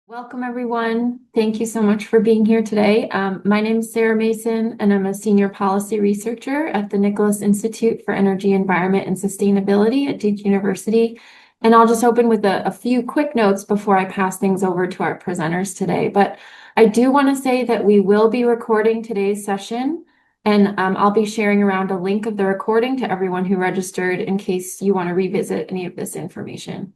Welcome, everyone. Thank you so much for being here today. My name is Sarah Mason, and I'm a senior policy researcher at the Nicholas Institute for Energy, Environment, and Sustainability at Duke University. And I'll just open with a few quick notes before I pass things over to our presenters today. But I do want to say that we will be recording today's session, and I'll be sharing around a link of the recording to everyone who registered in case you want to revisit any of this information.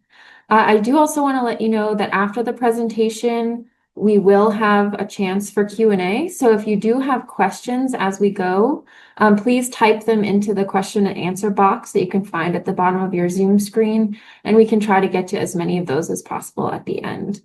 I do also want to let you know that after the presentation, we will have a chance for Q&A. So if you do have questions as we go, please type them into the question and answer box that you can find at the bottom of your Zoom screen, and we can try to get to as many of those as possible at the end.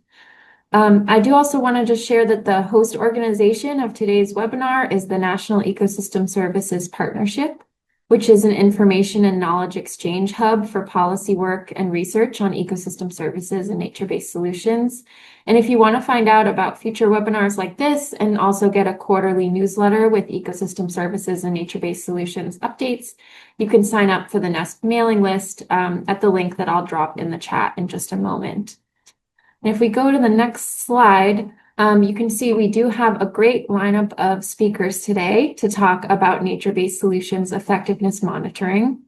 I do also want to just share that the host organization of today's webinar is the National Ecosystem Services Partnership, which is an information and knowledge exchange hub for policy work and research on ecosystem services and nature-based solutions. And if you want to find out about future webinars like this and also get a quarterly newsletter with ecosystem services and nature-based solutions updates, you can sign up for the NESP mailing list at the link that I'll drop in the chat in just a moment. And if we go to the next slide, you can see we do have a great lineup of speakers today to talk about nature-based solutions effectiveness monitoring.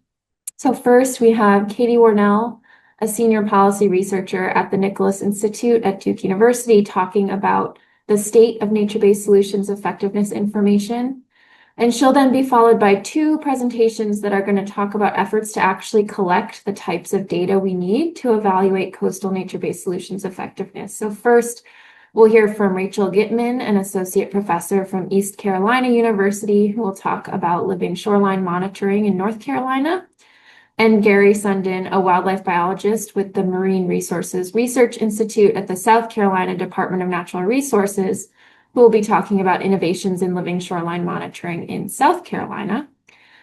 So first, we have Katie Warnell, a senior policy researcher at the Nicholas Institute at Duke University, talking about the state of nature-based solutions effectiveness information. And she'll then be followed by two presentations that are going to talk about efforts to actually collect the types of data we need to evaluate coastal nature-based solutions effectiveness. So first, we'll hear from Rachel Gitman, an associate professor from East Carolina University, who will talk about living shoreline monitoring in North Carolina, and Gary Sundin, a wildlife biologist with the Marine Resources Research Institute at the South Carolina Department of Natural Resources, who will be talking about innovations in living shoreline monitoring in South Carolina.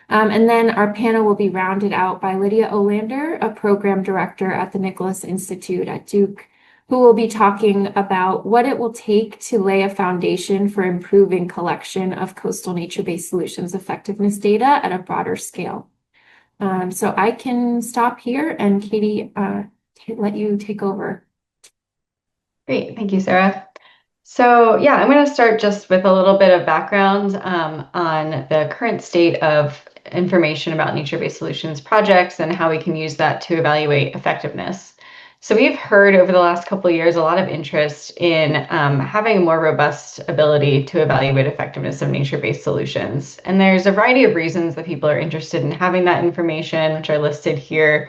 And then our panel will be rounded out by Lydia Olander, a program director at the Nicholas Institute at Duke, who will be talking about what it will take to lay a foundation for improving collection of coastal nature-based solutions effectiveness data at a broader scale. So I can stop here and Katie, let you take over. Great, thank you, Sarah. So yeah, I'm going to start just with a little bit of background on the current state of information about nature-based solutions projects and how we can use that to evaluate effectiveness. So we've heard over the last couple of years a lot of interest in having a more robust ability to evaluate effectiveness of nature-based solutions. And there's a variety of reasons that people are interested in having that information, which are listed here.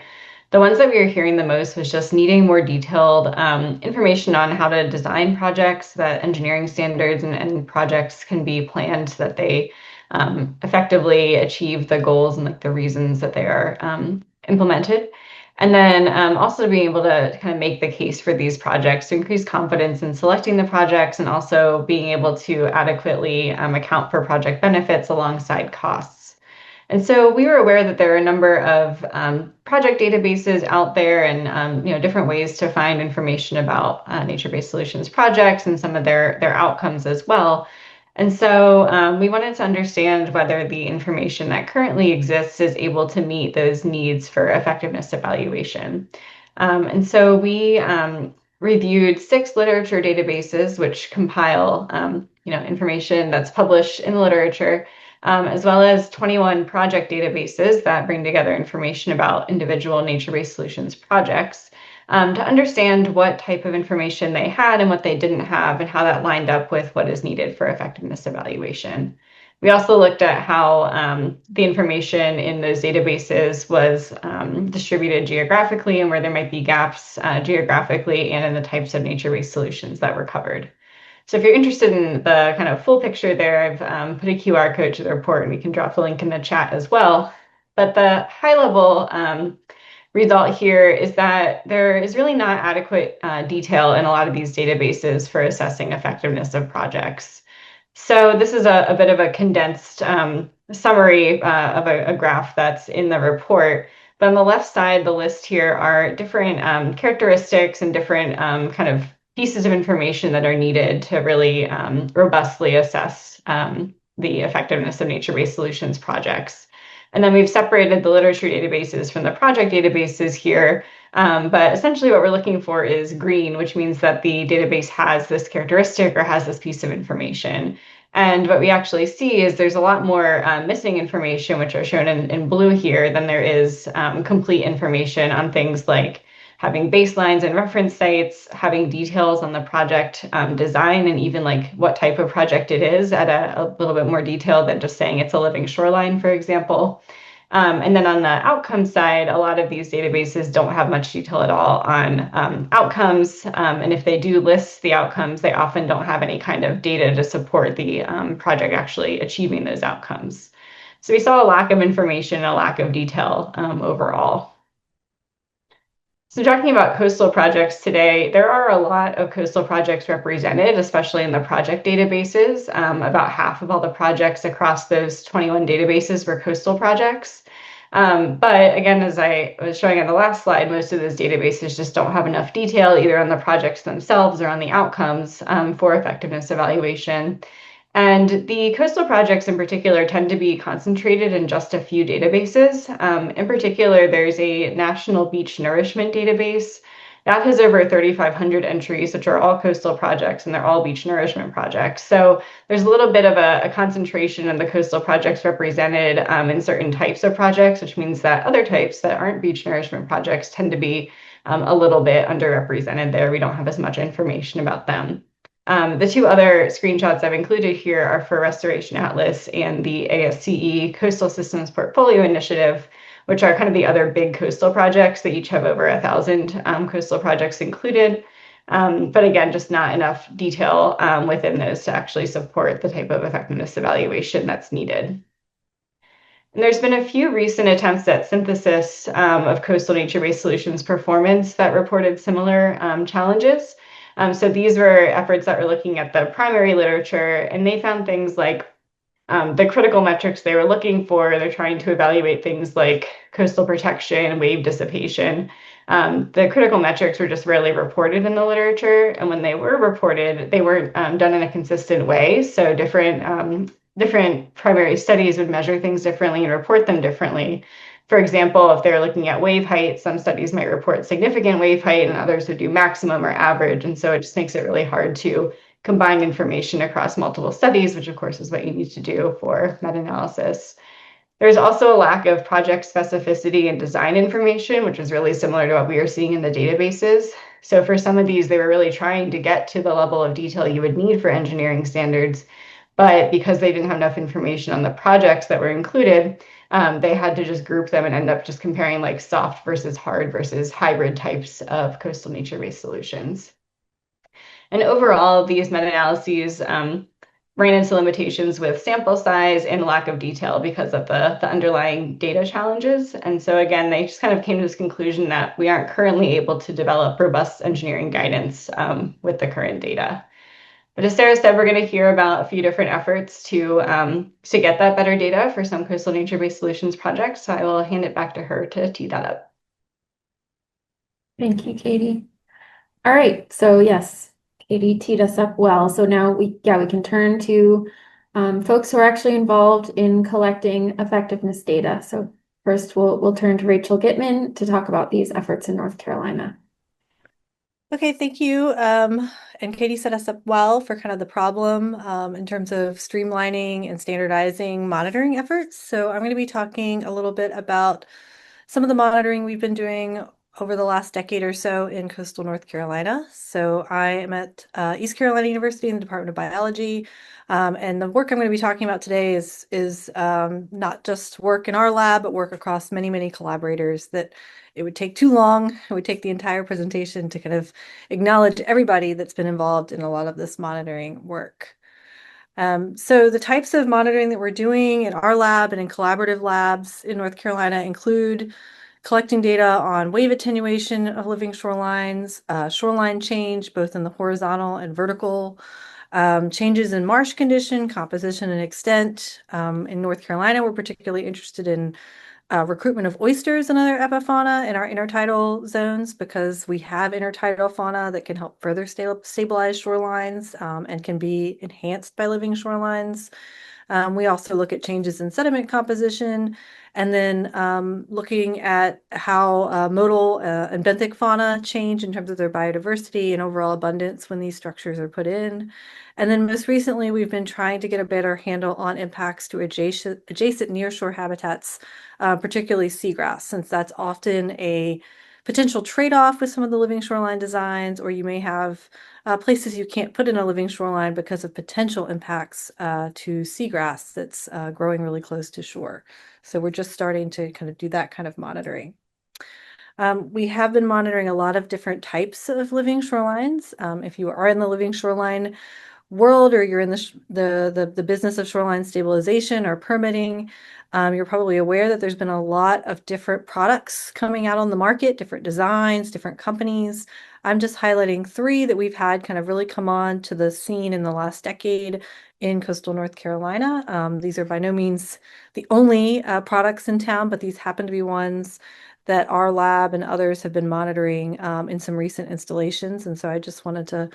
The ones that we were hearing the most was just needing more detailed information on how to design projects, that engineering standards and projects can be planned so that they effectively achieve the goals and like the reasons that they are implemented. And then also being able to kind of make the case for these projects to increase confidence in selecting the projects and also being able to adequately account for project benefits alongside costs. And so we were aware that there are a number of project databases out there and different ways to find information about nature-based solutions projects and some of their outcomes as well. And so we wanted to understand whether the information that currently exists is able to meet those needs for effectiveness evaluation. And so we reviewed 6 literature databases which compile information that's published in the literature, as well as 21 project databases that bring together information about individual nature-based solutions projects to understand what type of information they had and what they didn't have and how that lined up with what is needed for effectiveness evaluation. We also looked at how the information in those databases was distributed geographically and where there might be gaps geographically and in the types of nature-based solutions that were covered. So if you're interested in the kind of full picture there, I've put a QR code to the report and we can drop the link in the chat as well. But the high level result here is that there is really not adequate detail in a lot of these databases for assessing effectiveness of projects. So this is a bit of a condensed summary of a graph that's in the report. But on the left side, the list here are different characteristics and different kind of pieces of information that are needed to really robustly assess the effectiveness of nature-based solutions projects. And then we've separated the literature databases from the project databases here But essentially what we're looking for is green, which means that the database has this characteristic or has this piece of information. And what we actually see is there's a lot more missing information, which are shown in blue here, than there is complete information on things like having baselines and reference sites, having details on the project design, and even like what type of project it is at a little bit more detail than just saying it's a living shoreline, for example. And then on the outcome side, a lot of these databases don't have much detail at all on outcomes. And if they do list the outcomes, they often don't have any kind of data to support the project actually achieving those outcomes. So we saw a lack of information, a lack of detail overall. So talking about coastal projects today, there are a lot of coastal projects represented, especially in the project databases. About half of all the projects across those 21 databases were coastal projects. But again, as I was showing on the last slide, most of those databases just don't have enough detail either on the projects themselves or on the outcomes for effectiveness evaluation. And the coastal projects in particular tend to be concentrated in just a few databases. In particular, there's a National Beach Nourishment Database that has over 3,500 entries, which are all coastal projects, and they're all beach nourishment projects. So there's a little bit of a concentration of the coastal projects represented in certain types of projects, which means that other types that aren't beach nourishment projects tend to be a little bit underrepresented there. We don't have as much information about them. The two other screenshots I've included here are for Restoration Atlas and the ASCE Coastal Systems Portfolio Initiative, which are kind of the other big coastal projects. They each have over 1,000 coastal projects included. But again, just not enough detail within those to actually support the type of effectiveness evaluation that's needed. And there's been a few recent attempts at synthesis of coastal nature-based solutions performance that reported similar challenges. So these were efforts that were looking at the primary literature, and they found things like the critical metrics they were looking for. They're trying to evaluate things like coastal protection, wave dissipation. The critical metrics were just rarely reported in the literature, and when they were reported, they weren't done in a consistent way. So different primary studies would measure things differently and report them differently. For example, if they're looking at wave height, some studies might report significant wave height and others would do maximum or average. And so it just makes it really hard to combine information across multiple studies, which of course is what you need to do for meta-analysis. There's also a lack of project specificity and design information, which is really similar to what we are seeing in the databases. So for some of these, they were really trying to get to the level of detail you would need for engineering standards. But because they didn't have enough information on the projects that were included, they had to just group them and end up just comparing like soft versus hard versus hybrid types of coastal nature-based solutions. And overall, these meta-analyses ran into limitations with sample size and lack of detail because of the underlying data challenges. And so again, they just kind of came to this conclusion that we aren't currently able to develop robust engineering guidance with the current data. But as Sarah said, we're going to hear about a few different efforts to get that better data for some coastal nature-based solutions projects. So I will hand it back to her to tee that up. Thank you, Katie. All right, so yes, Katie teed us up well. So now we can turn to folks who are actually involved in collecting effectiveness data. So first, we'll turn to Rachel Gitman to talk about these efforts in North Carolina. Okay, thank you. And Katie set us up well for kind of the problem in terms of streamlining and standardizing monitoring efforts. So I'm going to be talking a little bit about some of the monitoring we've been doing over the last decade or so in coastal North Carolina. So I am at East Carolina University in the Department of Biology. And the work I'm going to be talking about today is not just work in our lab, but work across many, many collaborators that it would take too long. It would take the entire presentation to kind of acknowledge everybody that's been involved in a lot of this monitoring work. So the types of monitoring that we're doing in our lab and in collaborative labs in North Carolina include collecting data on wave attenuation of living shorelines, shoreline change, both in the horizontal and vertical, changes in marsh condition, composition, and extent. In North Carolina, we're particularly interested in recruitment of oysters and other epifauna in our intertidal zones because we have intertidal fauna that can help further stabilize shorelines and can be enhanced by living shorelines. We also look at changes in sediment composition, and then looking at how modal and benthic fauna change in terms of their biodiversity and overall abundance when these structures are put in. And then most recently, we've been trying to get a better handle on impacts to adjacent nearshore habitats, particularly seagrass, since that's often a potential trade-off with some of the living shoreline designs, or you may have places you can't put in a living shoreline because of potential impacts to seagrass that's growing really close to shore. So we're just starting to kind of do that kind of monitoring. We have been monitoring a lot of different types of living shorelines. If you are in the living shoreline world, or you're in the business of shoreline stabilization or permitting, you're probably aware that there's been a lot of different products coming out on the market, different designs, different companies. I'm just highlighting three that we've had kind of really come on to the scene in the last decade in coastal North Carolina. These are by no means the only products in town, but these happen to be ones that our lab and others have been monitoring in some recent installations. And so I just wanted to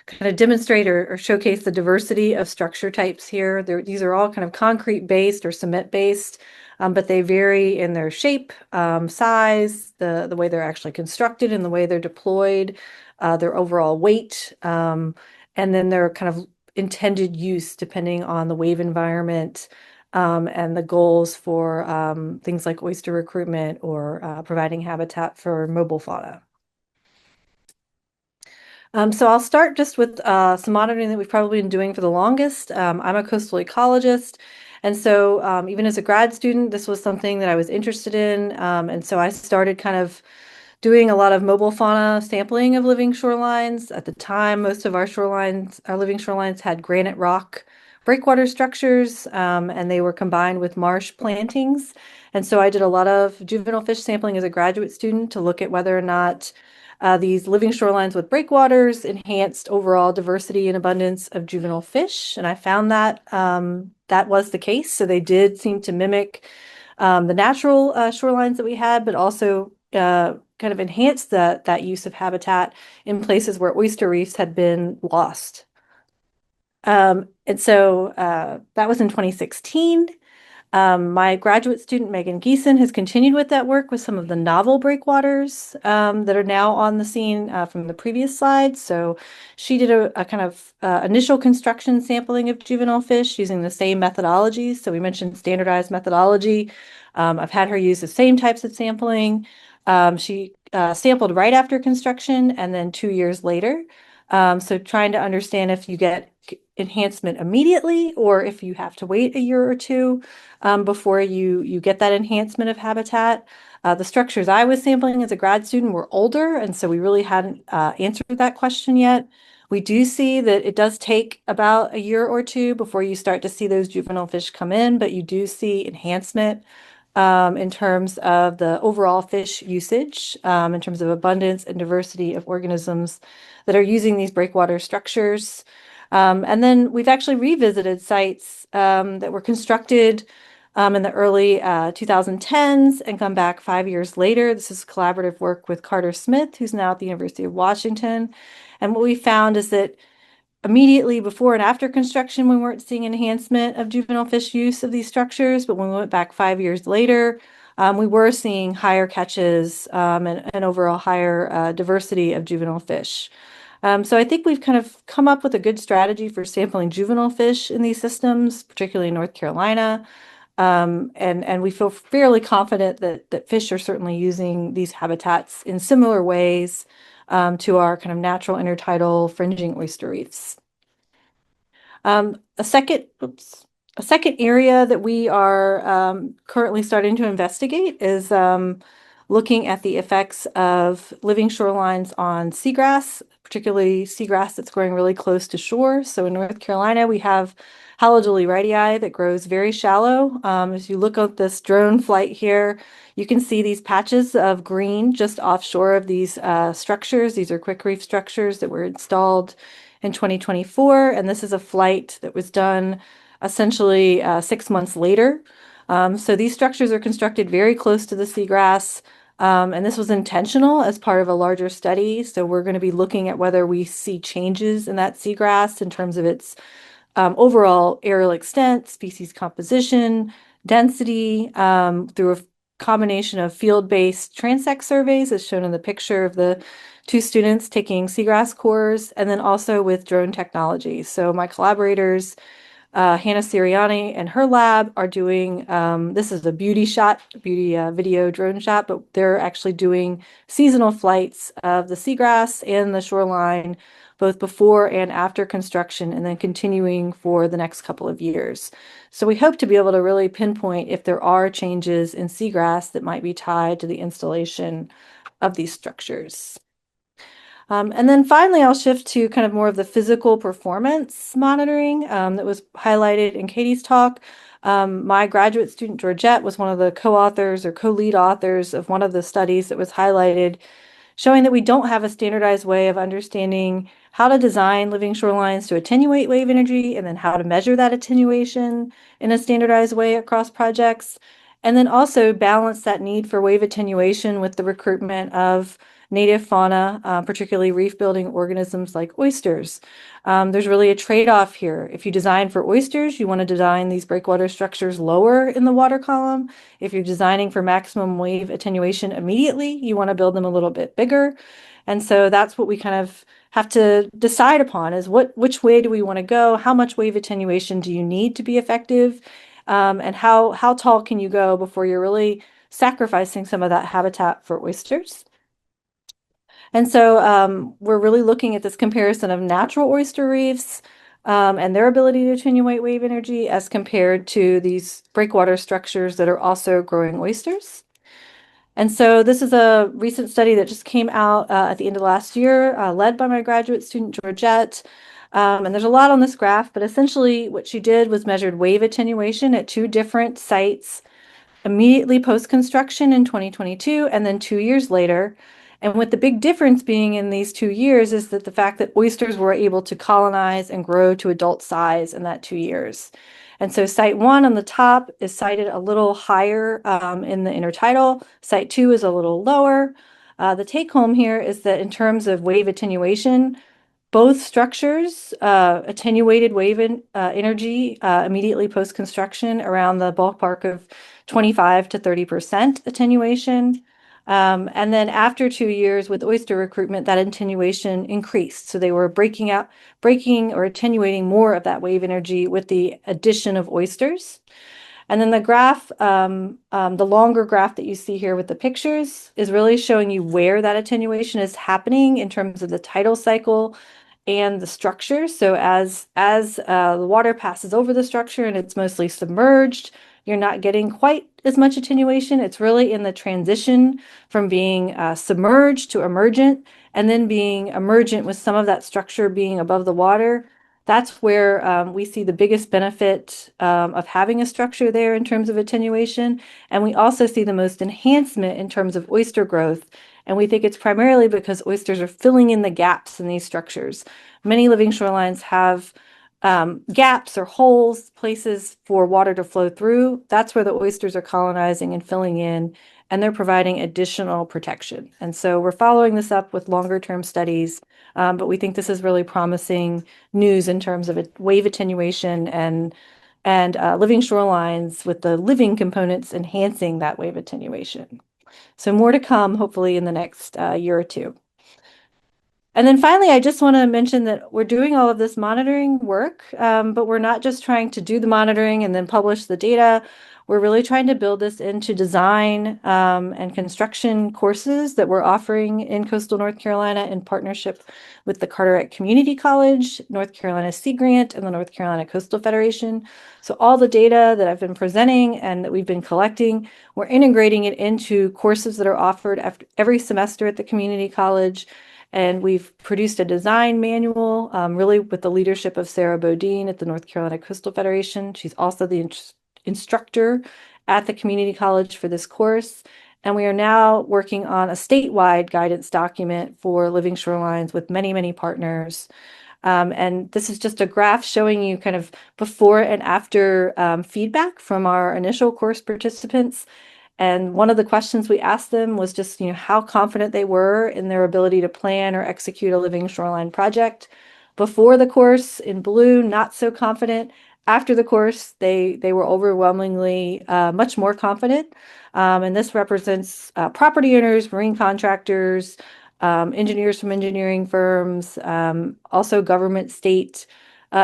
kind of demonstrate or showcase the diversity of structure types here. These are all kind of concrete based or cement based, but they vary in their shape, size, the way they're actually constructed and the way they're deployed, their overall weight, and then their kind of intended use depending on the wave environment, and the goals for things like oyster recruitment or providing habitat for mobile fauna. So I'll start just with some monitoring that we've probably been doing for the longest. I'm a coastal ecologist, and so even as a grad student, this was something that I was interested in. And so I started kind of doing a lot of mobile fauna sampling of living shorelines. At the time, most of our living shorelines had granite rock breakwater structures, and they were combined with marsh plantings. And so I did a lot of juvenile fish sampling as a graduate student to look at whether or not these living shorelines with breakwaters enhanced overall diversity and abundance of juvenile fish. And I found that that was the case. So they did seem to mimic the natural shorelines that we had, but also kind of enhance that use of habitat in places where oyster reefs had been lost. And so that was in 2016. My graduate student, Megan Geeson, has continued with that work with some of the novel breakwaters that are now on the scene from the previous slide. So she did a kind of initial construction sampling of juvenile fish using the same methodologies. So we mentioned standardized methodology. I've had her use the same types of sampling. She sampled right after construction and then 2 years later. So trying to understand if you get enhancement immediately or if you have to wait a year or two before you get that enhancement of habitat. The structures I was sampling as a grad student were older, and so we really hadn't answered that question yet. We do see that it does take about a year or two before you start to see those juvenile fish come in, but you do see enhancement in terms of the overall fish usage, in terms of abundance and diversity of organisms that are using these breakwater structures. And then we've actually revisited sites that were constructed in the early 2010s and come back 5 years later. This is collaborative work with Carter Smith, who's now at the University of Washington. And what we found is that immediately before and after construction, we weren't seeing enhancement of juvenile fish use of these structures, but when we went back 5 years later, we were seeing higher catches and overall higher diversity of juvenile fish. So I think we've kind of come up with a good strategy for sampling juvenile fish in these systems, particularly in North Carolina. And we feel fairly confident that fish are certainly using these habitats in similar ways to our kind of natural intertidal fringing oyster reefs. A second area that we are currently starting to investigate is looking at the effects of living shorelines on seagrass, particularly seagrass that's growing really close to shore. So in North Carolina, we have Halogile radii that grows very shallow. As you look at this drone flight here, you can see these patches of green just offshore of these structures. These are quick reef structures that were installed in 2024, and this is a flight that was done essentially 6 months later. So these structures are constructed very close to the seagrass, and this was intentional as part of a larger study. So we're going to be looking at whether we see changes in that seagrass in terms of its overall aerial extent, species composition, density, through a combination of field-based transect surveys, as shown in the picture of the two students taking seagrass cores, and then also with drone technology. So my collaborators, Hannah Siriani and her lab are doing, this is a beauty video drone shot, but they're actually doing seasonal flights of the seagrass and the shoreline, both before and after construction, and then continuing for the next couple of years. So we hope to be able to really pinpoint if there are changes in seagrass that might be tied to the installation of these structures. And then finally, I'll shift to kind of more of the physical performance monitoring that was highlighted in Katie's talk. My graduate student, Georgette, was one of the co-authors or co-lead authors of one of the studies that was highlighted, showing that we don't have a standardized way of understanding how to design living shorelines to attenuate wave energy, and then how to measure that attenuation in a standardized way across projects, and then also balance that need for wave attenuation with the recruitment of native fauna, particularly reef-building organisms like oysters. There's really a trade-off here. If you design for oysters, you want to design these breakwater structures lower in the water column. If you're designing for maximum wave attenuation immediately, you want to build them a little bit bigger. And so that's what we kind of have to decide upon, is which way do we want to go? How much wave attenuation do you need to be effective? And how tall can you go before you're really sacrificing some of that habitat for oysters? And so we're really looking at this comparison of natural oyster reefs and their ability to attenuate wave energy as compared to these breakwater structures that are also growing oysters. And so this is a recent study that just came out at the end of last year, led by my graduate student, Georgette. And there's a lot on this graph, but essentially what she did was measured wave attenuation at two different sites immediately post-construction in 2022, and then 2 years later. And what the big difference being in these 2 years is that the fact that oysters were able to colonize and grow to adult size in that 2 years. And so site 1 on the top is sited a little higher in the intertidal. Site 2 is a little lower. The take home here is that in terms of wave attenuation, both structures attenuated wave energy immediately post-construction around the ballpark of 25 to 30% attenuation. And then after 2 years with oyster recruitment, that attenuation increased. So they were breaking or attenuating more of that wave energy with the addition of oysters. And then the graph, the longer graph that you see here with the pictures, is really showing you where that attenuation is happening in terms of the tidal cycle and the structure. So as the water passes over the structure and it's mostly submerged, you're not getting quite as much attenuation. It's really in the transition from being submerged to emergent, and then being emergent with some of that structure being above the water. That's where we see the biggest benefit of having a structure there in terms of attenuation. And we also see the most enhancement in terms of oyster growth. And we think it's primarily because oysters are filling in the gaps in these structures. Many living shorelines have gaps or holes, places for water to flow through. That's where the oysters are colonizing and filling in, and they're providing additional protection. And so we're following this up with longer term studies, but we think this is really promising news in terms of wave attenuation and living shorelines with the living components enhancing that wave attenuation. So more to come, hopefully in the next year or two. And then finally, I just want to mention that we're doing all of this monitoring work, but we're not just trying to do the monitoring and then publish the data. We're really trying to build this into design and construction courses that we're offering in coastal North Carolina in partnership with the Carteret Community College, North Carolina Sea Grant, and the North Carolina Coastal Federation. So all the data that I've been presenting and that we've been collecting, we're integrating it into courses that are offered every semester at the community college. And we've produced a design manual, really with the leadership of Sarah Bodine at the North Carolina Coastal Federation. She's also the instructor at the community college for this course. And we are now working on a statewide guidance document for living shorelines with many, many partners. And this is just a graph showing you kind of before and after feedback from our initial course participants. And one of the questions we asked them was just, how confident they were in their ability to plan or execute a living shoreline project. Before the course in blue, not so confident. After the course, they were overwhelmingly much more confident. And this represents property owners, marine contractors, engineers from engineering firms, also government, state,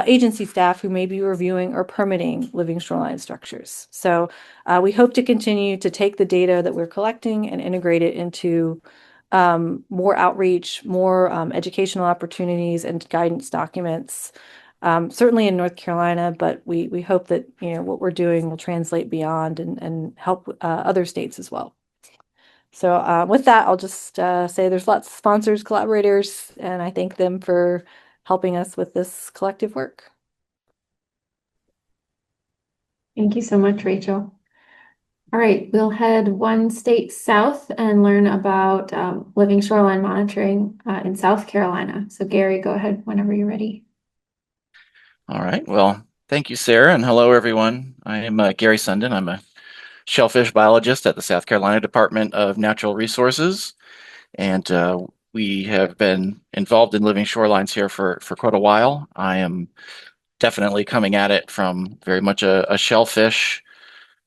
agency staff who may be reviewing or permitting living shoreline structures. So we hope to continue to take the data that we're collecting and integrate it into more outreach, more educational opportunities and guidance documents, certainly in North Carolina, but we hope that, what we're doing will translate beyond and help other states as well. So with that, I'll just say there's lots of sponsors, collaborators, and I thank them for helping us with this collective work. Thank you so much, Rachel. All right, we'll head one state south and learn about living shoreline monitoring in South Carolina. So Gary, go ahead whenever you're ready. All right, well, thank you, Sarah, and hello, everyone. I am Gary Sundin. I'm a shellfish biologist at the South Carolina Department of Natural Resources, and we have been involved in living shorelines here for quite a while. I am definitely coming at it from very much a shellfish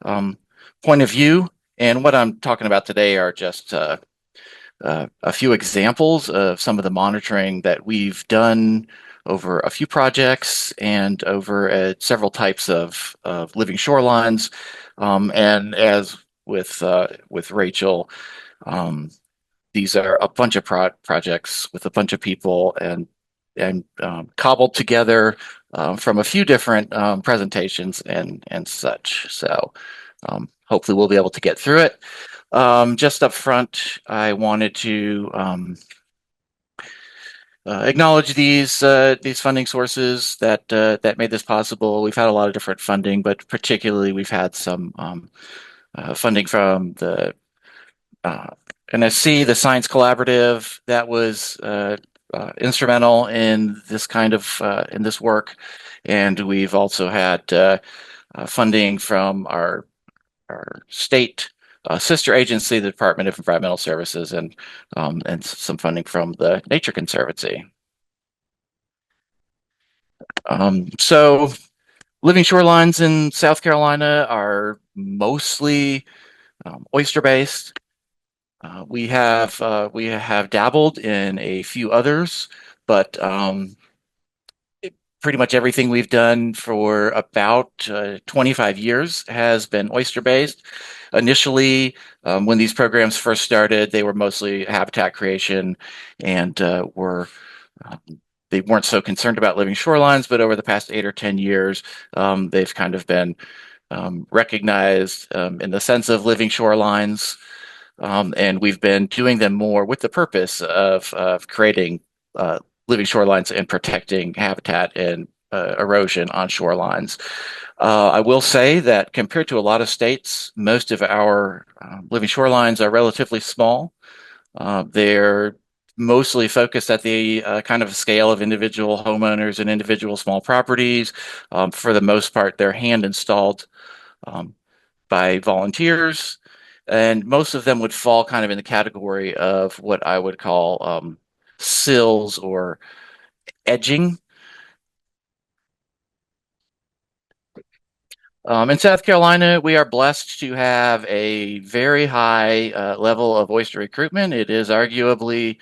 point of view, and what I'm talking about today are just a few examples of some of the monitoring that we've done over a few projects and over several types of living shorelines. And as with Rachel, these are a bunch of projects with a bunch of people and cobbled together from a few different presentations and such. So hopefully we'll be able to get through it. Just up front, I wanted to acknowledge these funding sources that made this possible. We've had a lot of different funding, but particularly we've had some funding from the NSC, the Science Collaborative, that was instrumental in this kind of in this work, and we've also had funding from our state sister agency, the Department of Environmental Services, and some funding from the Nature Conservancy. So living shorelines in South Carolina are mostly oyster-based. We have dabbled in a few others, but pretty much everything we've done for about 25 years has been oyster-based. Initially, when these programs first started, they were mostly habitat creation and they weren't so concerned about living shorelines, but over the past 8 or 10 years, they've kind of been recognized in the sense of living shorelines. And we've been doing them more with the purpose of creating living shorelines and protecting habitat and erosion on shorelines. I will say that compared to a lot of states, most of our living shorelines are relatively small. They're mostly focused at the kind of scale of individual homeowners and individual small properties. For the most part, they're hand installed by volunteers, and most of them would fall kind of in the category of what I would call sills or edging. In South Carolina, we are blessed to have a very high level of oyster recruitment. It is arguably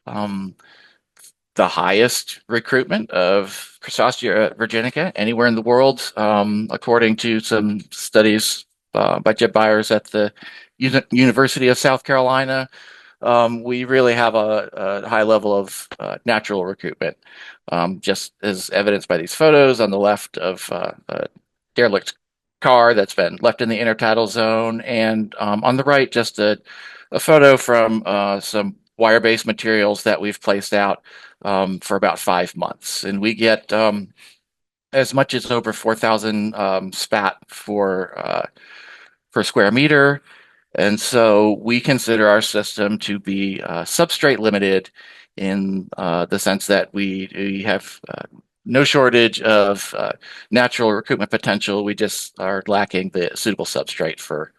the highest recruitment of Chrysostea virginica anywhere in the world, according to some studies by Jeb Byers at the University of South Carolina. We really have a high level of natural recruitment, just as evidenced by these photos on the left of a derelict car that's been left in the intertidal zone, and on the right, just a photo from some wire-based materials that we've placed out for about 5 months, and we get as much as over 4,000 spat per square meter. And so we consider our system to be substrate limited in the sense that we have no shortage of natural recruitment potential. We just are lacking the suitable substrate for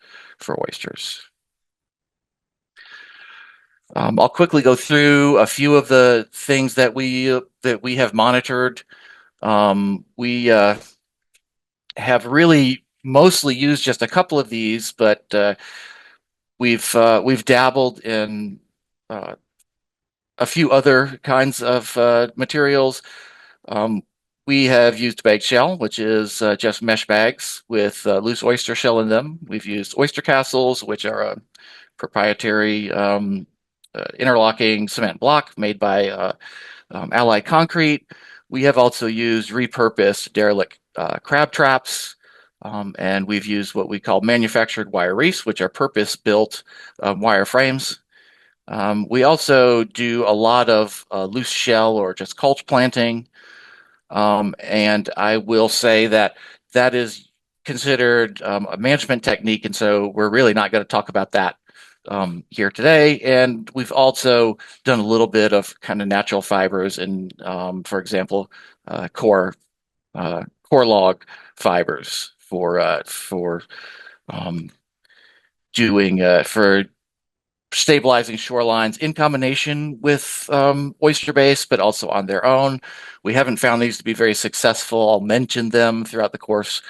oysters. I'll quickly go through a few of the things that we have monitored. We have really mostly used just a couple of these, but we've dabbled in uh, a few other kinds of materials. Um, we have used bagged shell, which is just mesh bags with loose oyster shell in them. We've used oyster castles, which are a proprietary interlocking cement block made by Allied Concrete. We have also used repurposed derelict crab traps, and we've used what we call manufactured wire reefs, which are purpose-built wire frames. We also do a lot of loose shell or just culch planting. And I will say that that is considered a management technique. And so we're really not going to talk about that here today. And we've also done a little bit of kind of natural fibers and, for example, core log fibers for um, doing for stabilizing shorelines in combination with oyster base, but also on their own. We haven't found these to be very successful. I'll mention them throughout the course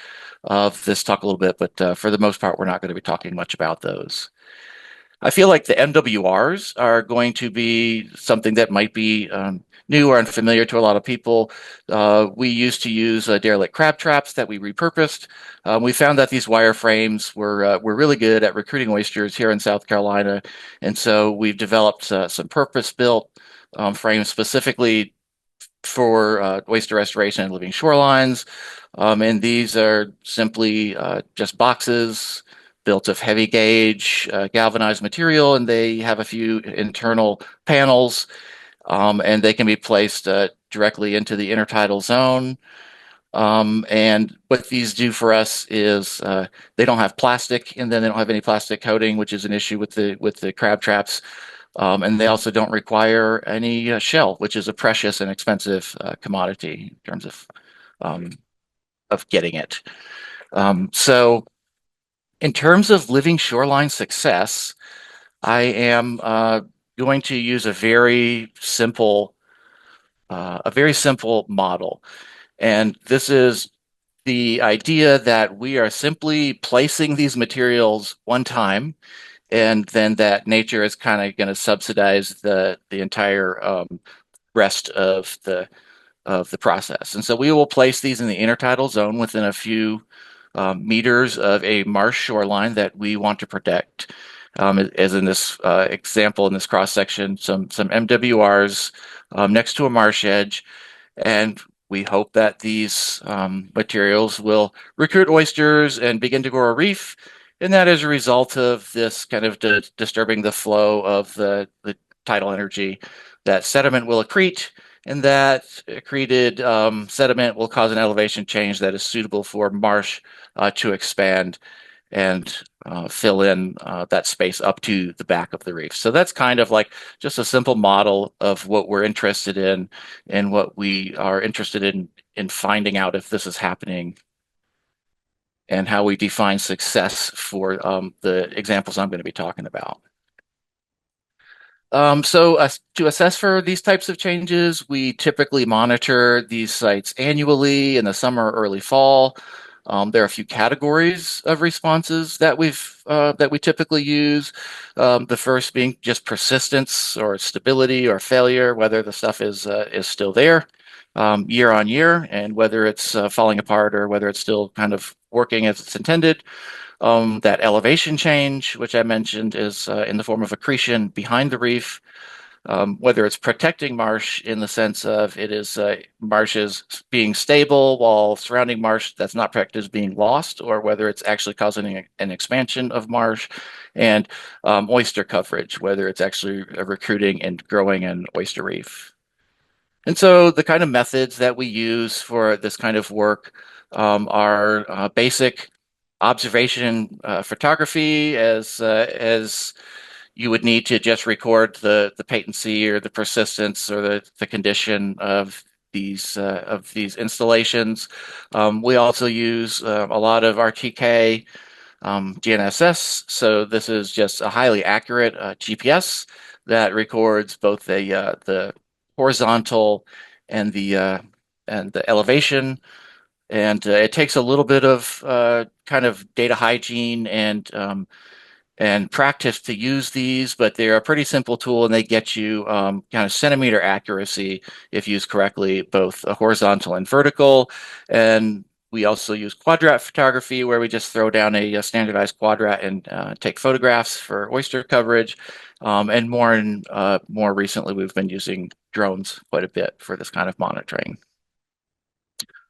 of this talk a little bit, but for the most part, we're not going to be talking much about those. I feel like the MWRs are going to be something that might be new or unfamiliar to a lot of people. We used to use derelict crab traps that we repurposed. We found that these wireframes were really good at recruiting oysters here in South Carolina, and so we've developed some purpose-built frames specifically for oyster restoration and living shorelines. And these are simply just boxes built of heavy gauge galvanized material, and they have a few internal panels, and they can be placed directly into the intertidal zone. And what these do for us is they don't have plastic, and then they don't have any plastic coating, which is an issue with the crab traps. And they also don't require any shell, which is a precious and expensive commodity in terms of getting it. So in terms of living shoreline success, I am going to use a very simple model. And this is the idea that we are simply placing these materials one time, and then that nature is kind of going to subsidize the entire rest of the process. And so we will place these in the intertidal zone within a few meters of a marsh shoreline that we want to protect. As in this example, in this cross section, some MWRs next to a marsh edge, and we hope that these materials will recruit oysters and begin to grow a reef. And that as a result of this kind of disturbing the flow of the tidal energy, that sediment will accrete, and that accreted sediment will cause an elevation change that is suitable for marsh to expand and fill in that space up to the back of the reef. So that's kind of like just a simple model of what we're interested in and what we are interested in finding out if this is happening and how we define success for the examples I'm going to be talking about. So to assess for these types of changes, we typically monitor these sites annually in the summer or early fall. There are a few categories of responses that we typically use. The first being just persistence or stability or failure, whether the stuff is still there year on year, and whether it's falling apart or whether it's still kind of working as it's intended. That elevation change, which I mentioned, is in the form of accretion behind the reef. Whether it's protecting marsh in the sense of it is marshes being stable while surrounding marsh that's not protected is being lost, or whether it's actually causing an expansion of marsh, and oyster coverage, whether it's actually recruiting and growing an oyster reef. And so the kind of methods that we use for this kind of work are basic observation photography, as you would need to just record the patency or the persistence or the condition of these installations. We also use a lot of RTK, GNSS. So this is just a highly accurate GPS that records both the horizontal and the elevation. And it takes a little bit of kind of data hygiene and practice to use these, but they're a pretty simple tool, and they get you kind of centimeter accuracy if used correctly, both horizontal and vertical. And we also use quadrat photography, where we just throw down a standardized quadrat and take photographs for oyster coverage. And more recently, we've been using drones quite a bit for this kind of monitoring.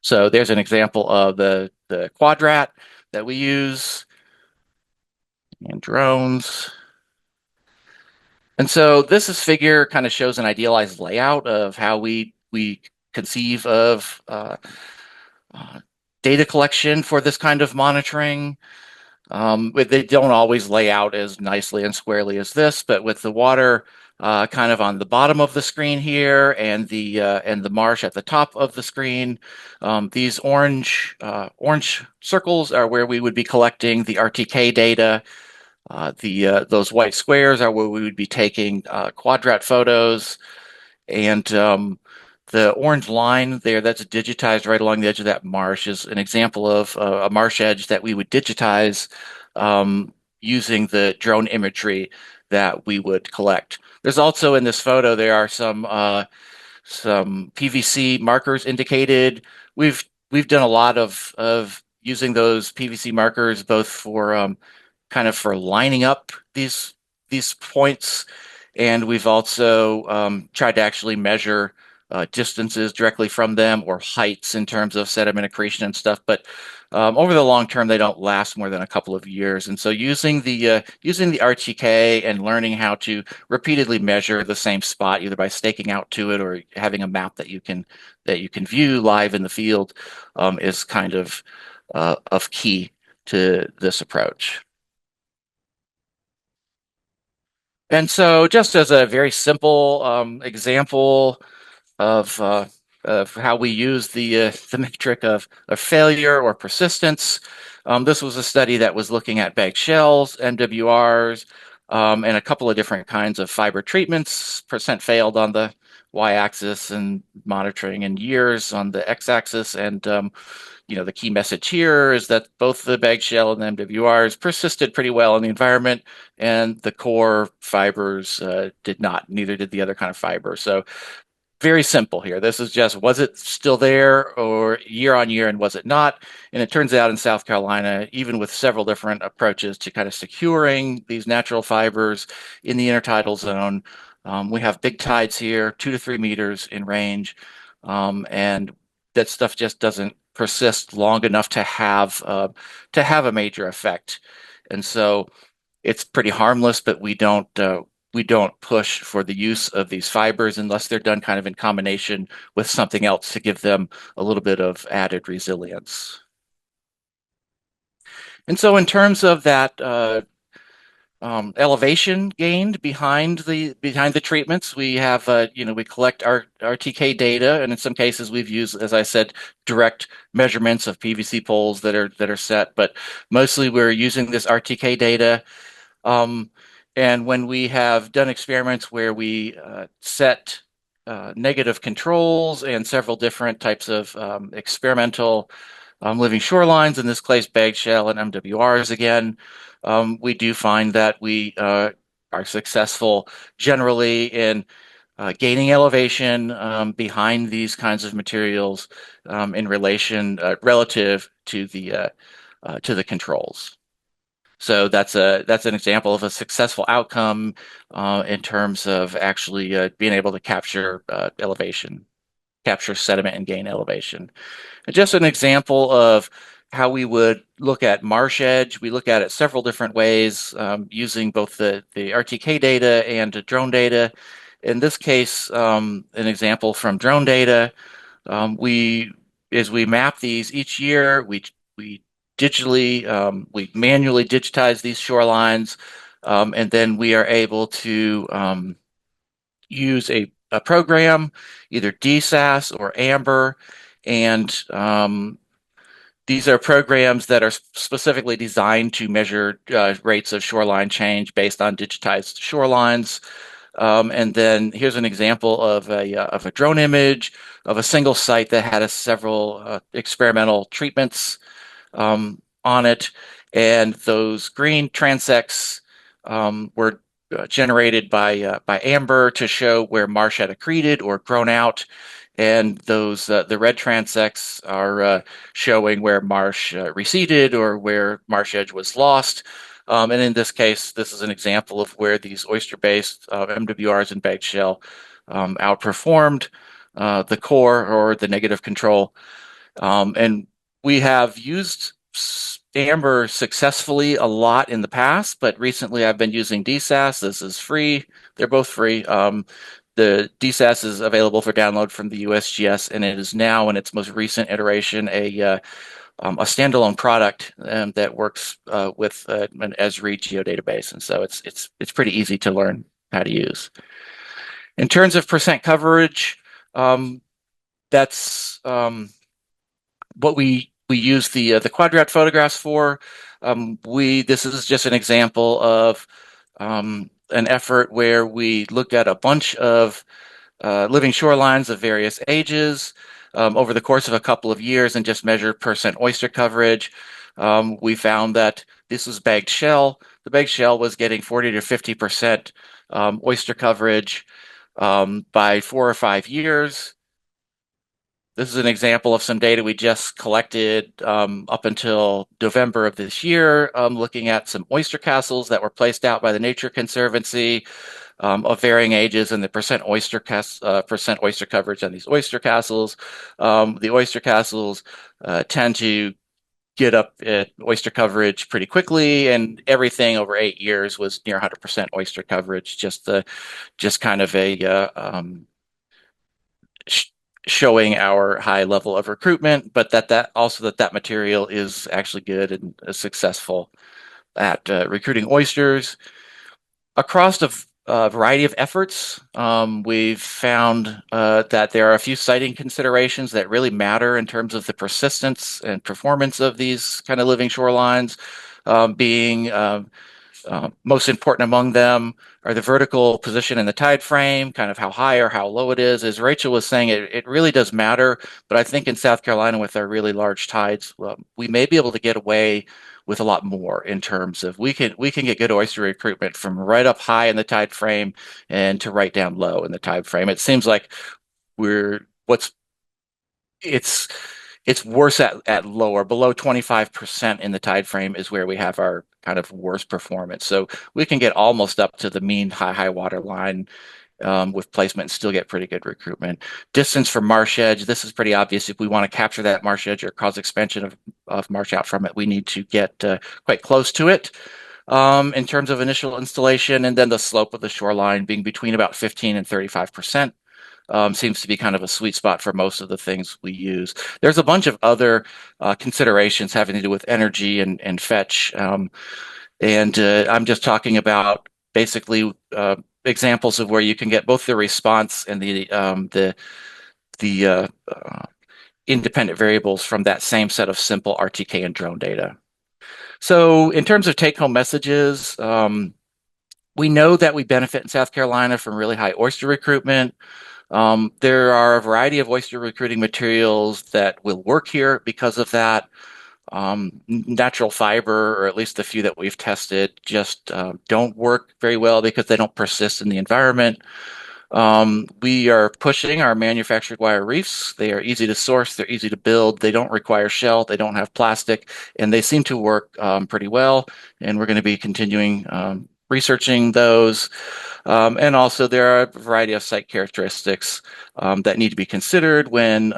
So there's an example of the quadrat that we use and drones. And so this figure kind of shows an idealized layout of how we conceive of data collection for this kind of monitoring. But they don't always lay out as nicely and squarely as this, but with the water kind of on the bottom of the screen here and the marsh at the top of the screen, these orange circles are where we would be collecting the RTK data. Those white squares are where we would be taking quadrat photos, and the orange line there that's digitized right along the edge of that marsh is an example of a marsh edge that we would digitize using the drone imagery that we would collect. There's also in this photo there are some PVC markers indicated. We've done a lot of using those PVC markers both for kind of for lining up these points, and we've also tried to actually measure distances directly from them or heights in terms of sediment accretion and stuff. But over the long term, they don't last more than a couple of years. And so using the RTK and learning how to repeatedly measure the same spot, either by staking out to it or having a map that you can view live in the field, is kind of key to this approach. And so just as a very simple example of how we use the metric of failure or persistence, this was a study that was looking at bagged shells, MWRs, and a couple of different kinds of fiber treatments, percent failed on the y-axis and monitoring in years on the x-axis. And the key message here is that both the bagged shell and the MWRs persisted pretty well in the environment, and the core fibers did not. Neither did the other kind of fiber. So very simple here. This is just, was it still there or year on year, and was it not? And it turns out in South Carolina, even with several different approaches to kind of securing these natural fibers in the intertidal zone, we have big tides here, 2 to 3 meters in range, and that stuff just doesn't persist long enough to have a major effect. And so it's pretty harmless, but we don't push for the use of these fibers unless they're done kind of in combination with something else to give them a little bit of added resilience. And so in terms of that elevation gained behind the treatments, we have we collect our RTK data, and in some cases we've used, as I said, direct measurements of PVC poles that are set, but mostly we're using this RTK data. And when we have done experiments where we set negative controls and several different types of experimental living shorelines, in this case bagged shell and MWRs again, we do find that we are successful generally in gaining elevation behind these kinds of materials in relation relative to the controls. So that's an example of a successful outcome in terms of actually being able to capture elevation, capture sediment and gain elevation. And just an example of how we would look at marsh edge. We look at it several different ways using both the RTK data and drone data. In this case, an example from drone data, as we map these each year, we manually digitize these shorelines, and then we are able to use a program, either DSAS or AMBER, and these are programs that are specifically designed to measure rates of shoreline change based on digitized shorelines. And then here's an example of a drone image of a single site that had several experimental treatments on it. And those green transects were generated by amber to show where marsh had accreted or grown out. And those the red transects are showing where marsh receded or where marsh edge was lost. And in this case, this is an example of where these oyster-based MWRs and bagged shell outperformed the core or the negative control. And we have used Amber successfully a lot in the past, but recently I've been using DSAS. This is free. They're both free. The DSAS is available for download from the USGS, and it is now in its most recent iteration a standalone product that works with an Esri geodatabase, and so it's pretty easy to learn how to use. In terms of percent coverage, that's what we use the Quadrat photographs for. This is just an example of an effort where we looked at a bunch of living shorelines of various ages over the course of a couple of years and just measured percent oyster coverage. We found that this was bagged shell. The bagged shell was getting 40 to 50% oyster coverage by 4 or 5 years. This is an example of some data we just collected up until November of this year, looking at some oyster castles that were placed out by the Nature Conservancy of varying ages and the percent oyster coverage on these oyster castles. The oyster castles tend to get up at oyster coverage pretty quickly, and everything over 8 years was near 100% oyster coverage. Just kind of a showing our high level of recruitment, but that material is actually good and successful at recruiting oysters. Across a variety of efforts, we've found that there are a few siting considerations that really matter in terms of the persistence and performance of these kind of living shorelines, being most important among them are the vertical position in the tide frame, kind of how high or how low it is. As Rachel was saying, it really does matter. But I think in South Carolina, with our really large tides, we may be able to get away with a lot more in terms of we can get good oyster recruitment from right up high in the tide frame and to right down low in the tide frame. It seems like it's worse at lower, below 25% in the tide frame is where we have our kind of worst performance. So we can get almost up to the mean high water line with placement and still get pretty good recruitment. Distance from marsh edge, this is pretty obvious. If we want to capture that marsh edge or cause expansion of marsh out from it, we need to get quite close to it in terms of initial installation, and then the slope of the shoreline being between about 15 and 35%. Seems to be kind of a sweet spot for most of the things we use. There's a bunch of other considerations having to do with energy and fetch. And I'm just talking about basically examples of where you can get both the response and the independent variables from that same set of simple RTK and drone data. So in terms of take-home messages, we know that we benefit in South Carolina from really high oyster recruitment. There are a variety of oyster recruiting materials that will work here because of that. Natural fiber, or at least the few that we've tested, just don't work very well because they don't persist in the environment. We are pushing our manufactured wire reefs. They are easy to source, they're easy to build, they don't require shell, they don't have plastic, and they seem to work pretty well. And we're going to be continuing researching those. And also there are a variety of site characteristics that need to be considered when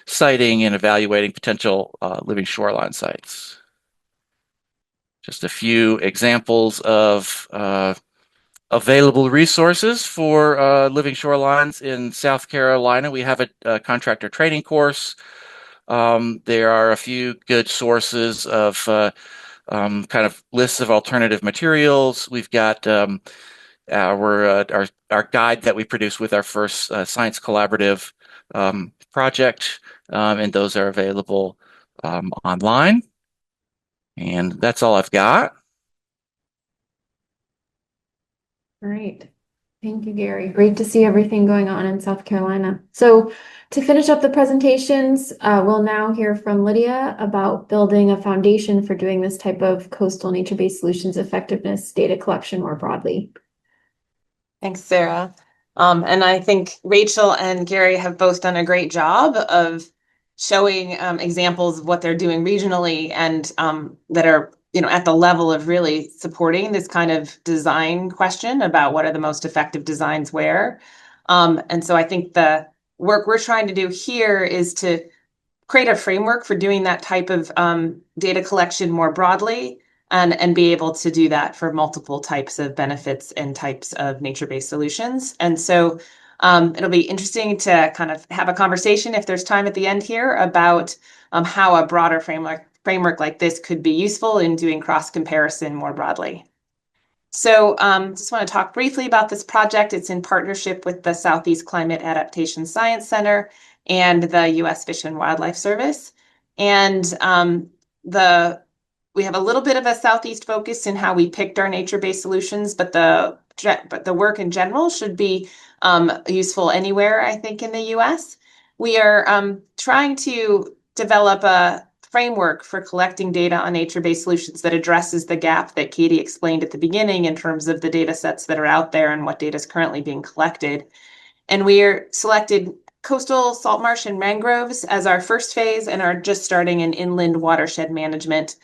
siting and evaluating potential living shoreline sites. Just a few examples of available resources for living shorelines in South Carolina. We have a contractor training course. There are a few good sources of kind of lists of alternative materials. We've got our guide that we produced with our first Science Collaborative project, and those are available online. And that's all I've got. Great. Thank you, Gary. Great to see everything going on in South Carolina. So to finish up the presentations, we'll now hear from Lydia about building a foundation for doing this type of coastal nature-based solutions effectiveness data collection more broadly. Thanks, Sarah. And I think Rachel and Gary have both done a great job of showing examples of what they're doing regionally and that are, at the level of really supporting this kind of design question about what are the most effective designs where. And so I think the work we're trying to do here is to create a framework for doing that type of data collection more broadly and be able to do that for multiple types of benefits and types of nature-based solutions. And so it'll be interesting to kind of have a conversation if there's time at the end here about how a broader framework like this could be useful in doing cross comparison more broadly. So just want to talk briefly about this project. It's in partnership with the Southeast Climate Adaptation Science Center and the U.S. Fish and Wildlife Service. And we have a little bit of a Southeast focus in how we picked our nature-based solutions, but the work in general should be useful anywhere, I think, in the U.S. We are trying to develop a framework for collecting data on nature-based solutions that addresses the gap that Katie explained at the beginning in terms of the data sets that are out there and what data is currently being collected. And we are selected coastal salt marsh and mangroves as our first phase and are just starting an inland watershed management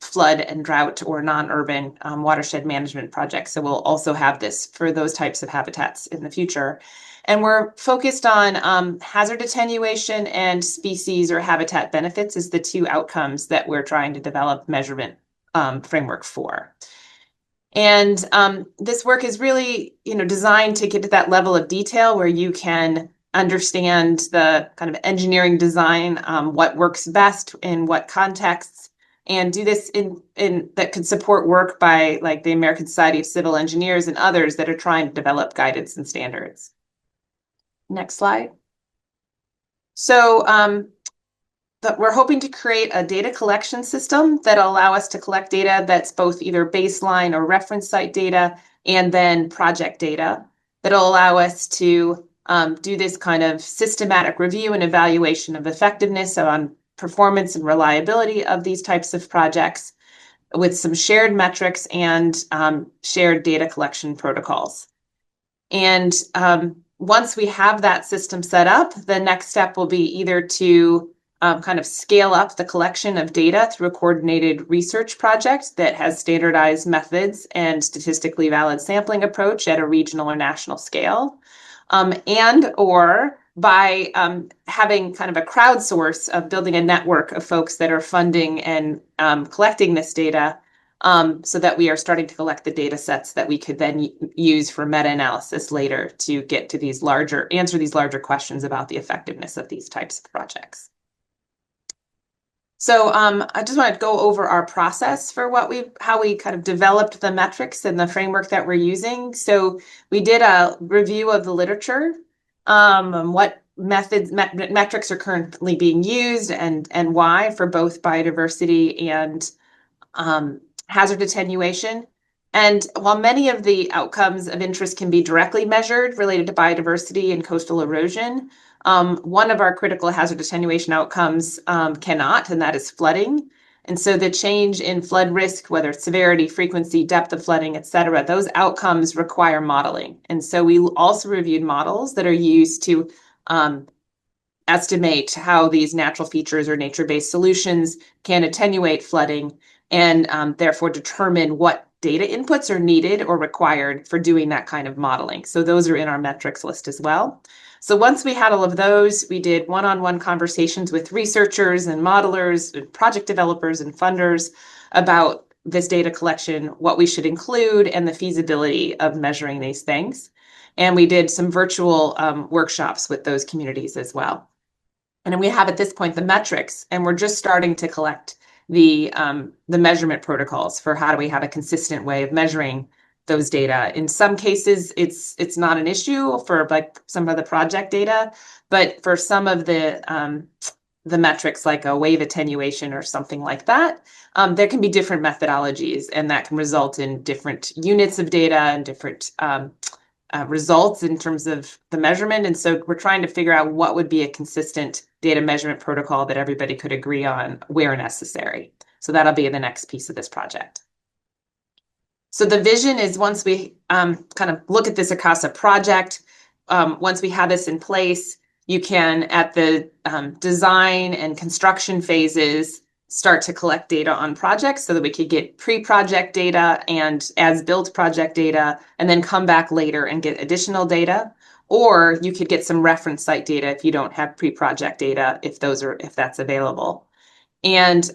flood and drought or non-urban watershed management project. So we'll also have this for those types of habitats in the future. And we're focused on hazard attenuation and species or habitat benefits as the two outcomes that we're trying to develop measurement framework for. And this work is really, designed to get to that level of detail where you can understand the kind of engineering design, what works best in what contexts, and do this in that could support work by like the American Society of Civil Engineers and others that are trying to develop guidance and standards. Next slide. So we're hoping to create a data collection system that'll allow us to collect data that's both either baseline or reference site data and then project data that'll allow us to do this kind of systematic review and evaluation of effectiveness on performance and reliability of these types of projects with some shared metrics and shared data collection protocols. And once we have that system set up, the next step will be either to kind of scale up the collection of data through a coordinated research project that has standardized methods and statistically valid sampling approach at a regional or national scale, and or by having kind of a crowdsource of building a network of folks that are funding and collecting this data so that we are starting to collect the data sets that we could then use for meta-analysis later to get to answer these larger questions about the effectiveness of these types of projects. So I just want to go over our process for how we kind of developed the metrics and the framework that we're using. So we did a review of the literature, what metrics are currently being used and why for both biodiversity and hazard attenuation. And while many of the outcomes of interest can be directly measured related to biodiversity and coastal erosion, one of our critical hazard attenuation outcomes cannot, and that is flooding. And so the change in flood risk, whether it's severity, frequency, depth of flooding, et cetera, those outcomes require modeling. And so we also reviewed models that are used to estimate how these natural features or nature-based solutions can attenuate flooding and therefore determine what data inputs are needed or required for doing that kind of modeling. So those are in our metrics list as well. So once we had all of those, we did one-on-one conversations with researchers and modelers, and project developers and funders about this data collection, what we should include, and the feasibility of measuring these things. And we did some virtual workshops with those communities as well. And then we have at this point the metrics, and we're just starting to collect the measurement protocols for how do we have a consistent way of measuring those data. In some cases, it's not an issue for like some of the project data, but for some of the metrics like a wave attenuation or something like that, there can be different methodologies, and that can result in different units of data and different results in terms of the measurement. And so we're trying to figure out what would be a consistent data measurement protocol that everybody could agree on where necessary. So that'll be the next piece of this project. So the vision is once we kind of look at this across a project, once we have this in place, you can, at the design and construction phases, start to collect data on projects so that we could get pre-project data and as-built project data, and then come back later and get additional data. Or you could get some reference site data if you don't have pre-project data, if that's available. And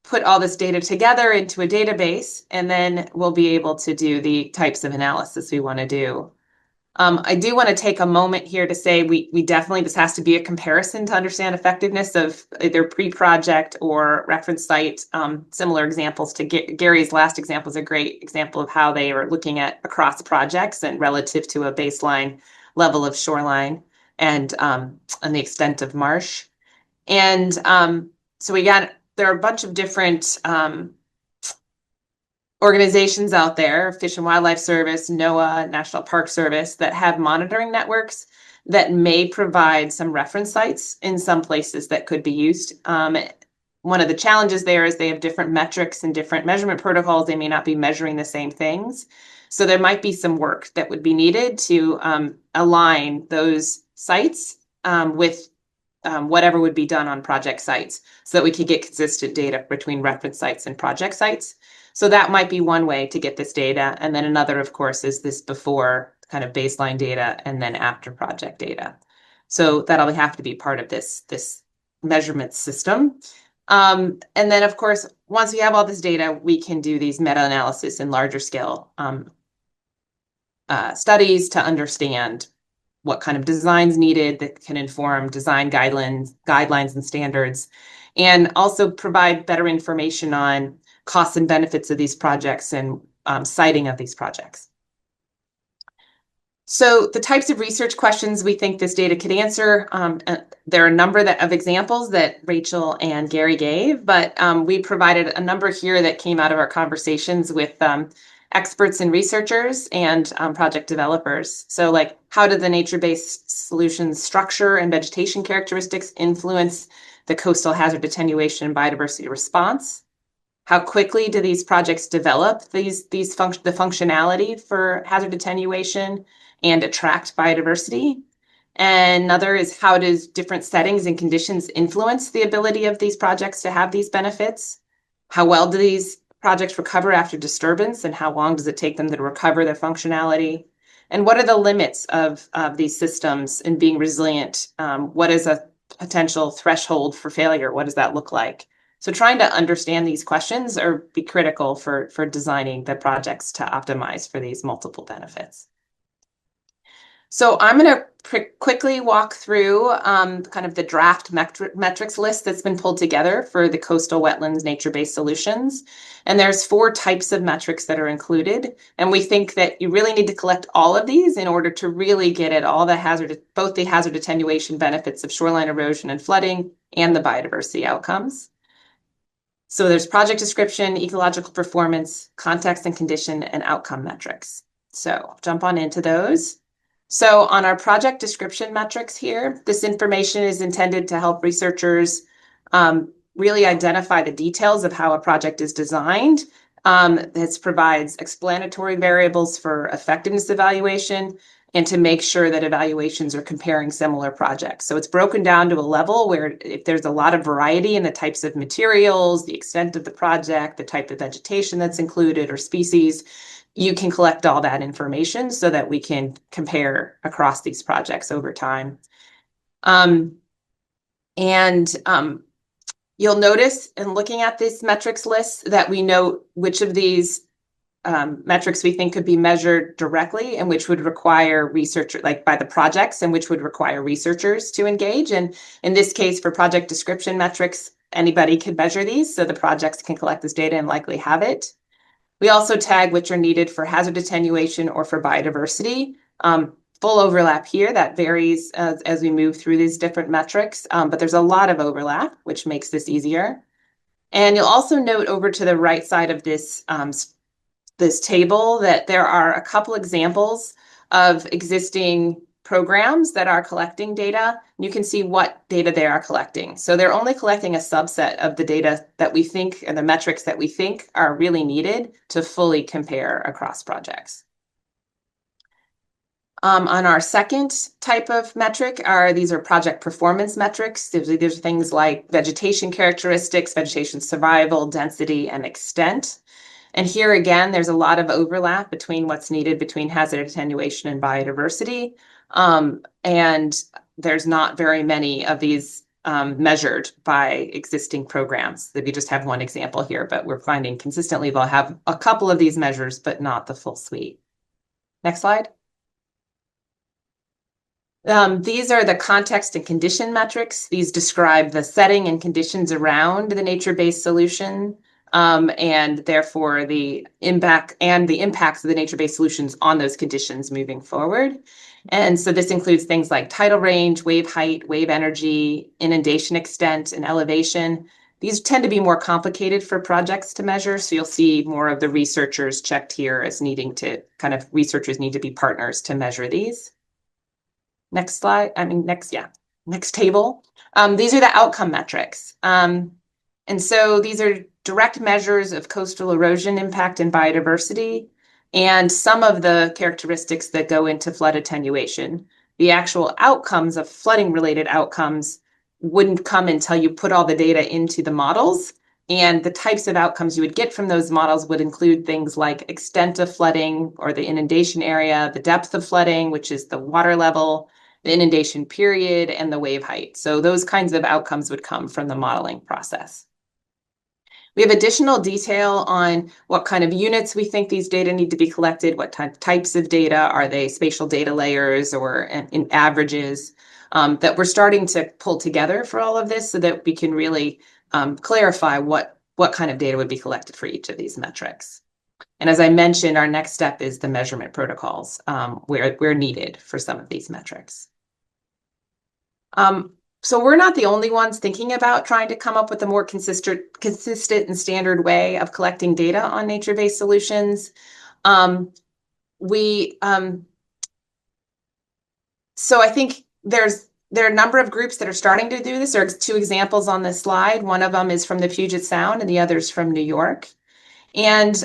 put all this data together into a database, and then we'll be able to do the types of analysis we want to do. I do want to take a moment here to say we definitely, this has to be a comparison to understand effectiveness of either pre-project or reference site. Similar examples to Gary's last example is a great example of how they are looking at across projects and relative to a baseline level of shoreline and the extent of marsh. And so there are a bunch of different organizations out there, Fish and Wildlife Service, NOAA, National Park Service, that have monitoring networks that may provide some reference sites in some places that could be used. One of the challenges there is they have different metrics and different measurement protocols. They may not be measuring the same things. So there might be some work that would be needed to align those sites with whatever would be done on project sites so that we could get consistent data between reference sites and project sites. So that might be one way to get this data. And then another, of course, is this before kind of baseline data and then after project data. So that'll have to be part of this measurement system. And then, of course, once we have all this data, we can do these meta-analysis in larger scale studies to understand what kind of designs needed that can inform design guidelines and standards, and also provide better information on costs and benefits of these projects and siting of these projects. So the types of research questions we think this data could answer, there are a number of examples that Rachel and Gary gave, but we provided a number here that came out of our conversations with experts and researchers and project developers. So like, how do the nature-based solutions structure and vegetation characteristics influence the coastal hazard attenuation and biodiversity response? How quickly do these projects develop the functionality for hazard attenuation and attract biodiversity? And another is, how does different settings and conditions influence the ability of these projects to have these benefits? How well do these projects recover after disturbance, and how long does it take them to recover their functionality? And what are the limits of these systems in being resilient? What is a potential threshold for failure? What does that look like? So trying to understand these questions or be critical for designing the projects to optimize for these multiple benefits. So I'm going to quickly walk through kind of the draft metrics list that's been pulled together for the coastal wetlands nature-based solutions. And there's 4 types of metrics that are included. And we think that you really need to collect all of these in order to really get at all the both the hazard attenuation benefits of shoreline erosion and flooding and the biodiversity outcomes. So there's project description, ecological performance, context and condition, and outcome metrics. So jump on into those. So on our project description metrics here, this information is intended to help researchers really identify the details of how a project is designed. This provides explanatory variables for effectiveness evaluation and to make sure that evaluations are comparing similar projects. So it's broken down to a level where if there's a lot of variety in the types of materials, the extent of the project, the type of vegetation that's included or species, you can collect all that information so that we can compare across these projects over time. You'll notice in looking at this metrics list that we note which of these metrics we think could be measured directly and which would require research, like by the projects, and which would require researchers to engage. And in this case, for project description metrics, anybody can measure these, so the projects can collect this data and likely have it. We also tag which are needed for hazard attenuation or for biodiversity. Full overlap here, that varies as we move through these different metrics, but there's a lot of overlap, which makes this easier. And you'll also note over to the right side of this table that there are a couple examples of existing programs that are collecting data. You can see what data they are collecting. So they're only collecting a subset of the data that we think and the metrics that we think are really needed to fully compare across projects. On our second type of metric these are project performance metrics. There's things like vegetation characteristics, vegetation survival, density, and extent. And here again, there's a lot of overlap between what's needed between hazard attenuation and biodiversity. And there's not very many of these measured by existing programs. We just have one example here, but we're finding consistently they'll have a couple of these measures, but not the full suite. Next slide. These are the context and condition metrics. These describe the setting and conditions around the nature-based solution, and therefore the impacts of the nature-based solutions on those conditions moving forward. And so this includes things like tidal range, wave height, wave energy, inundation extent, and elevation. These tend to be more complicated for projects to measure, so you'll see more of the researchers checked here as needing to researchers need to be partners to measure these. Next slide. Next table. These are the outcome metrics. And so these are direct measures of coastal erosion impact and biodiversity, and some of the characteristics that go into flood attenuation. The actual outcomes of flooding related outcomes wouldn't come until you put all the data into the models. And the types of outcomes you would get from those models would include things like extent of flooding or the inundation area, the depth of flooding, which is the water level, the inundation period, and the wave height. So those kinds of outcomes would come from the modeling process. We have additional detail on what kind of units we think these data need to be collected, what types of data, are they spatial data layers or in averages, that we're starting to pull together for all of this so that we can really clarify what kind of data would be collected for each of these metrics. And as I mentioned, our next step is the measurement protocols where needed for some of these metrics. So we're not the only ones thinking about trying to come up with a more consistent and standard way of collecting data on nature-based solutions. So I think there are a number of groups that are starting to do this. There are two examples on this slide. One of them is from the Puget Sound and the other is from New York. And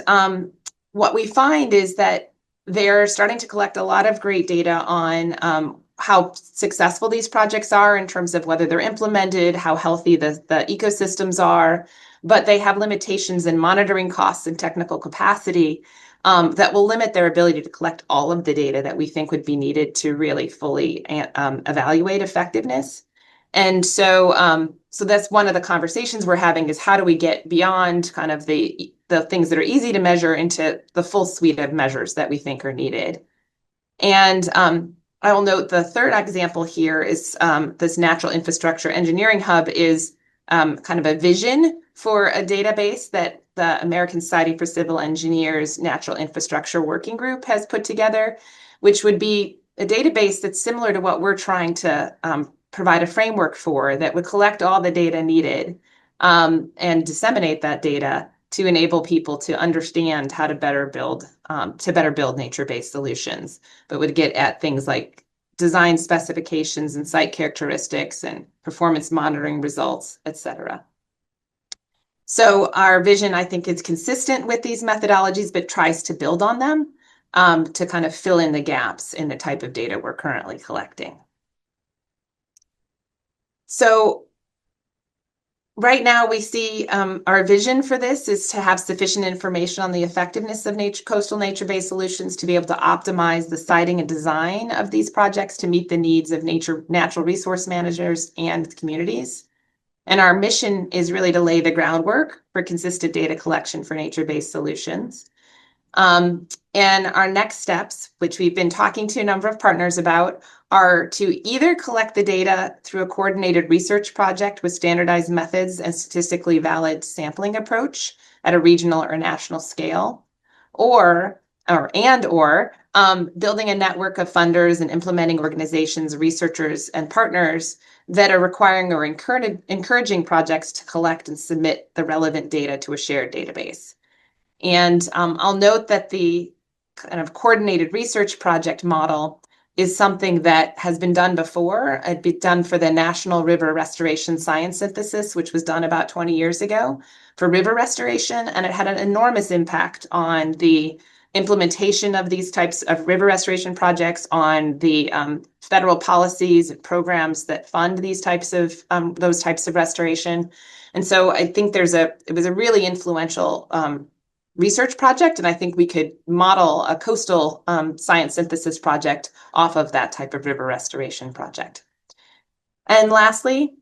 what we find is that they're starting to collect a lot of great data on how successful these projects are in terms of whether they're implemented, how healthy the ecosystems are, but they have limitations in monitoring costs and technical capacity that will limit their ability to collect all of the data that we think would be needed to really fully evaluate effectiveness. And so that's one of the conversations we're having is how do we get beyond kind of the things that are easy to measure into the full suite of measures that we think are needed. And I will note the third example here is this Natural Infrastructure Engineering Hub is kind of a vision for a database that the American Society for Civil Engineers Natural Infrastructure Working Group has put together, which would be a database that's similar to what we're trying to provide a framework for, that would collect all the data needed and disseminate that data to enable people to understand how to better build nature-based solutions, but would get at things like design specifications and site characteristics and performance monitoring results, et cetera. So our vision, I think, is consistent with these methodologies, but tries to build on them to kind of fill in the gaps in the type of data we're currently collecting. So right now, we see our vision for this is to have sufficient information on the effectiveness of coastal nature-based solutions to be able to optimize the siting and design of these projects to meet the needs of natural resource managers and communities. And our mission is really to lay the groundwork for consistent data collection for nature-based solutions. And our next steps, which we've been talking to a number of partners about, are to either collect the data through a coordinated research project with standardized methods and statistically valid sampling approach at a regional or national scale, or building a network of funders and implementing organizations, researchers, and partners that are requiring or encouraging projects to collect and submit the relevant data to a shared database. And I'll note that the kind of coordinated research project model is something that has been done before. It'd been done for the National River Restoration Science Synthesis, which was done about 20 years ago for river restoration, and it had an enormous impact on the implementation of these types of river restoration projects, on the federal policies and programs that fund these types of those types of restoration. And so I think it was a really influential research project, and I think we could model a coastal science synthesis project off of that type of river restoration project. And lastly,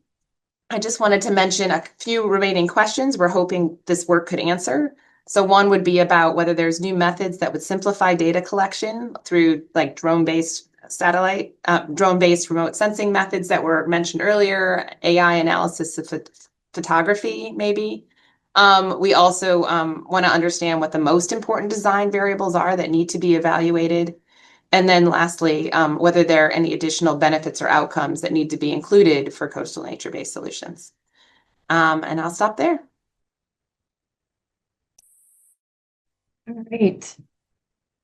I just wanted to mention a few remaining questions we're hoping this work could answer. So one would be about whether there's new methods that would simplify data collection through like drone-based remote sensing methods that were mentioned earlier, AI analysis of photography, maybe. We also want to understand what the most important design variables are that need to be evaluated. And then lastly, whether there are any additional benefits or outcomes that need to be included for coastal nature-based solutions. And I'll stop there. All right.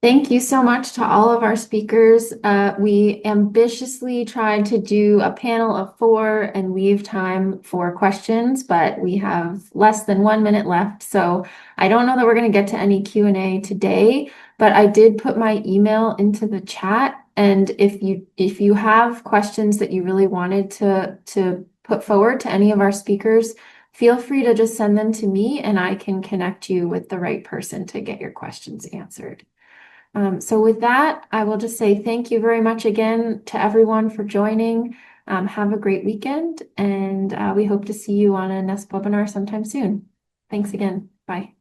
Thank you so much to all of our speakers. We ambitiously tried to do a panel of 4 and leave time for questions, but we have less than 1 minute left. So I don't know that we're going to get to any Q&A today, but I did put my email into the chat. And if you have questions that you really wanted to put forward to any of our speakers, feel free to just send them to me and I can connect you with the right person to get your questions answered. So with that, I will just say thank you very much again to everyone for joining. Have a great weekend, and we hope to see you on a NESP webinar sometime soon. Thanks again. Bye.